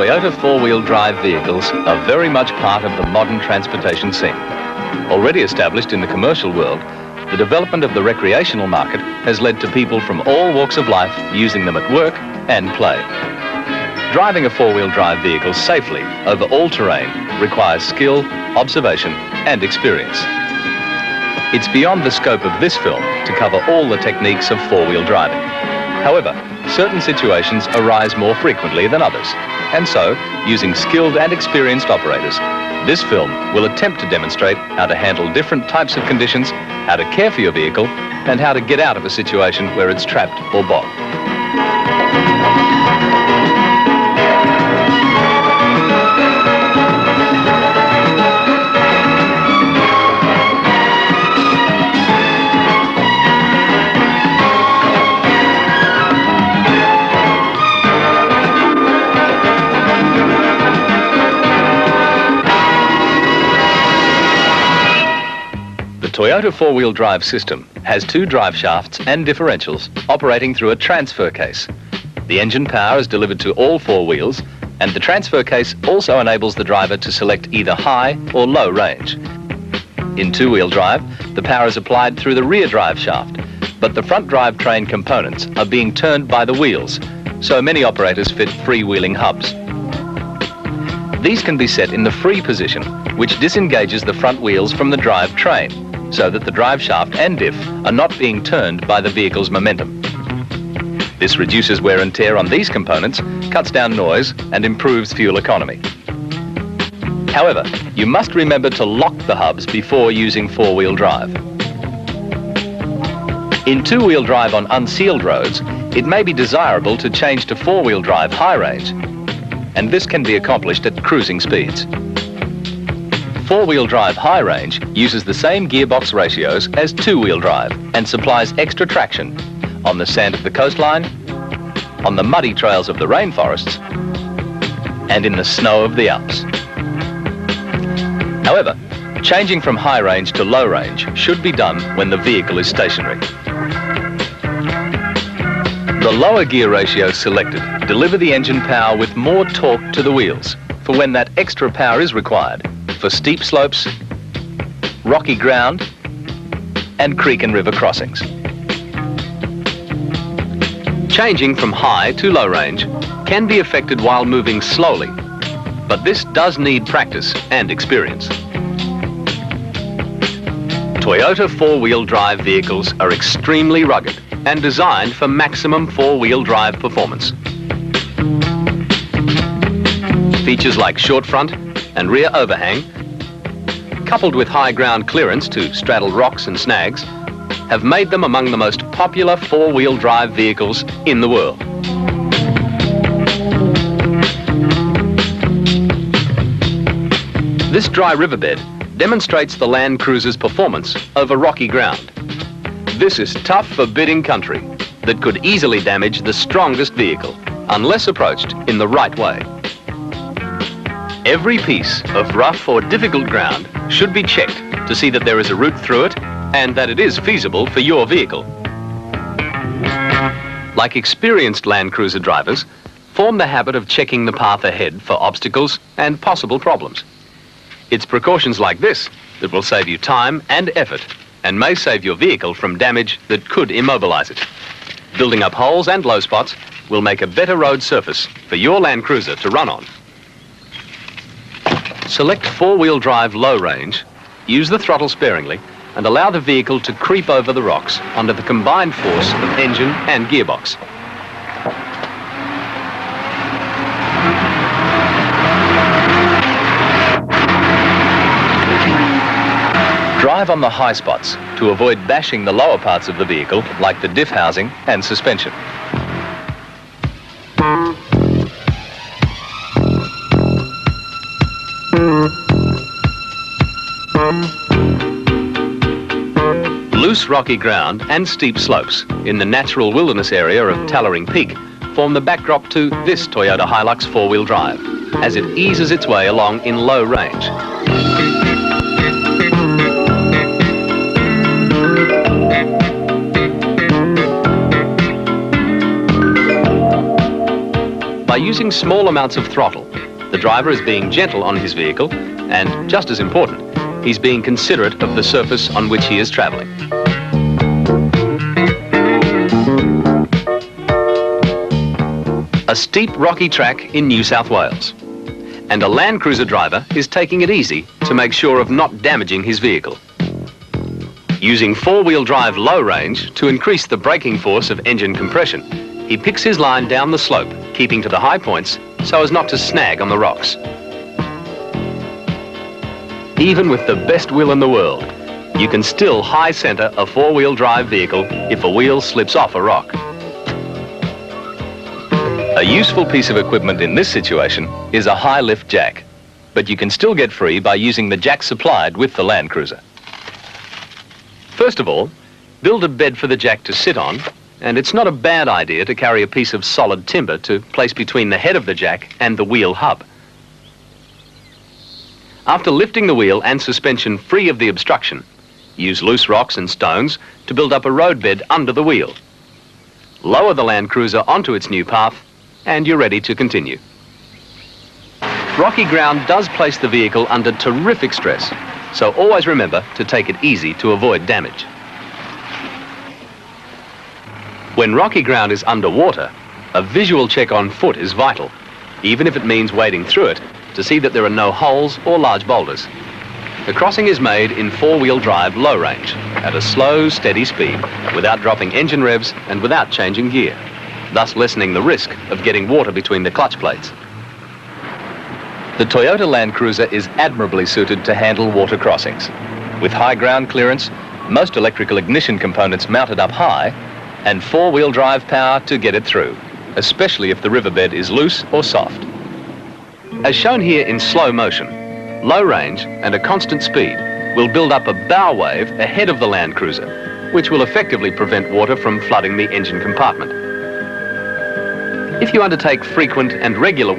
Toyota four-wheel drive vehicles are very much part of the modern transportation scene. Already established in the commercial world, the development of the recreational market has led to people from all walks of life using them at work and play. Driving a four-wheel drive vehicle safely over all terrain requires skill, observation and experience. It's beyond the scope of this film to cover all the techniques of four-wheel driving. However, certain situations arise more frequently than others, and so, using skilled and experienced operators, this film will attempt to demonstrate how to handle different types of conditions, how to care for your vehicle, and how to get out of a situation where it's trapped or bogged. The Toyota four-wheel drive system has two drive shafts and differentials operating through a transfer case. The engine power is delivered to all four wheels, and the transfer case also enables the driver to select either high or low range. In two-wheel drive, the power is applied through the rear drive shaft, but the front drivetrain components are being turned by the wheels, so many operators fit freewheeling hubs. These can be set in the free position, which disengages the front wheels from the drivetrain, so that the drive shaft and diff are not being turned by the vehicle's momentum. This reduces wear and tear on these components, cuts down noise, and improves fuel economy. However, you must remember to lock the hubs before using four-wheel drive. In two-wheel drive on unsealed roads, it may be desirable to change to four-wheel drive high range, and this can be accomplished at cruising speeds. Four-wheel drive high range uses the same gearbox ratios as two-wheel drive and supplies extra traction on the sand of the coastline, on the muddy trails of the rainforests, and in the snow of the Alps. However, changing from high range to low range should be done when the vehicle is stationary. The lower gear ratios selected deliver the engine power with more torque to the wheels for when that extra power is required for steep slopes, rocky ground, and creek and river crossings. Changing from high to low range can be effected while moving slowly, but this does need practice and experience. Toyota four-wheel drive vehicles are extremely rugged and designed for maximum four-wheel drive performance. Features like short front and rear overhang, coupled with high ground clearance to straddle rocks and snags, have made them among the most popular four-wheel drive vehicles in the world. This dry riverbed demonstrates the Land Cruiser's performance over rocky ground. This is tough, forbidding country that could easily damage the strongest vehicle unless approached in the right way. Every piece of rough or difficult ground should be checked to see that there is a route through it and that it is feasible for your vehicle. Like experienced Land Cruiser drivers, form the habit of checking the path ahead for obstacles and possible problems. It's precautions like this that will save you time and effort and may save your vehicle from damage that could immobilize it. Building up holes and low spots will make a better road surface for your Land Cruiser to run on. Select four-wheel drive low range, use the throttle sparingly, and allow the vehicle to creep over the rocks under the combined force of engine and gearbox. Drive on the high spots to avoid bashing the lower parts of the vehicle, like the diff housing and suspension. Loose rocky ground and steep slopes in the natural wilderness area of Tallering Peak form the backdrop to this Toyota Hilux four-wheel drive as it eases its way along in low range. By using small amounts of throttle, the driver is being gentle on his vehicle and, just as important, he's being considerate of the surface on which he is travelling. A steep rocky track in New South Wales, and a Land Cruiser driver is taking it easy to make sure of not damaging his vehicle. Using four-wheel drive low range to increase the braking force of engine compression, he picks his line down the slope, keeping to the high points so as not to snag on the rocks. Even with the best will in the world, you can still high centre a four-wheel drive vehicle if a wheel slips off a rock. A useful piece of equipment in this situation is a high lift jack, but you can still get free by using the jack supplied with the Land Cruiser. First of all, build a bed for the jack to sit on, and it's not a bad idea to carry a piece of solid timber to place between the head of the jack and the wheel hub. After lifting the wheel and suspension free of the obstruction, use loose rocks and stones to build up a roadbed under the wheel. Lower the Land Cruiser onto its new path, and you're ready to continue. Rocky ground does place the vehicle under terrific stress, so always remember to take it easy to avoid damage. When rocky ground is underwater, a visual check on foot is vital, even if it means wading through it to see that there are no holes or large boulders. The crossing is made in four-wheel drive low range, at a slow, steady speed, without dropping engine revs and without changing gear, thus lessening the risk of getting water between the clutch plates. The Toyota Land Cruiser is admirably suited to handle water crossings. With high ground clearance, most electrical ignition components mounted up high, and four-wheel drive power to get it through, especially if the riverbed is loose or soft. As shown here in slow motion, low range and a constant speed will build up a bow wave ahead of the Land Cruiser, which will effectively prevent water from flooding the engine compartment. If you undertake frequent and regular